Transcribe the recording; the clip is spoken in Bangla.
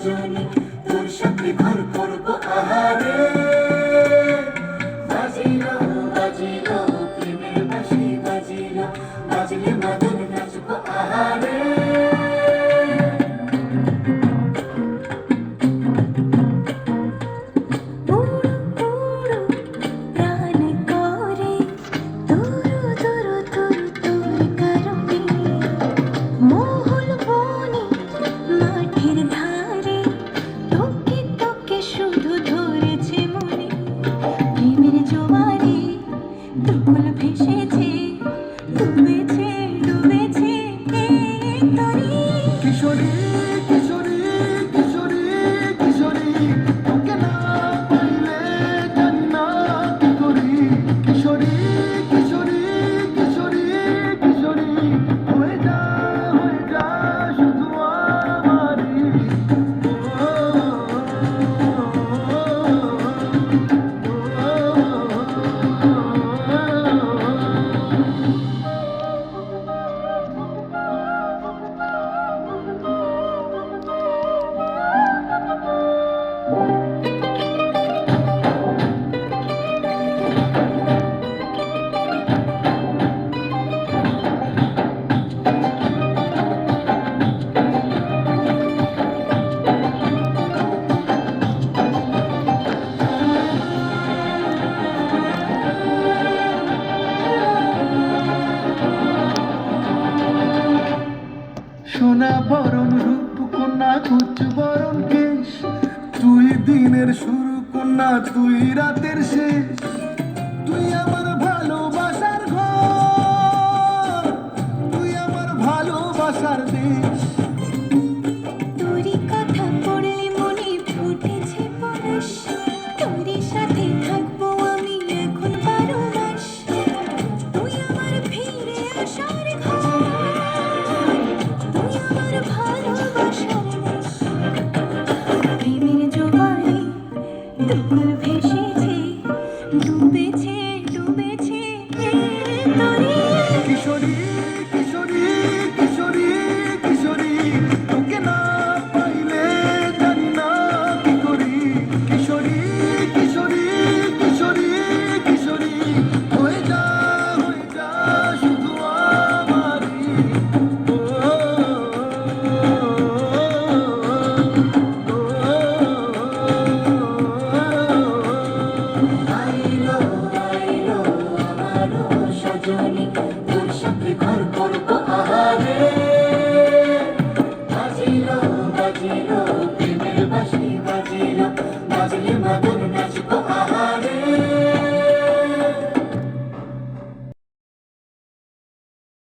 রজনী তোর সাথে ঘর করবো আহারে বাজিলো বাজিলো প্রেমের বাঁশি বাজিলো বাজলে মাদল নাচবো আহারে ভেসেছে ডুবেছে ডুবেছে কিশোরী কিশোরী কিশোরী কিশোরী তোকে না পাইলে জানি না কি করি কিশোরী কিশোরী কিশোরী কিশোরী হয়ে যা শুধু আমারই সোনা বরণ রূপ কন্যা কুচ বরণ কেশ তুই দিনের শুরু কন্যা তুই রাতের শেষ তুই আমার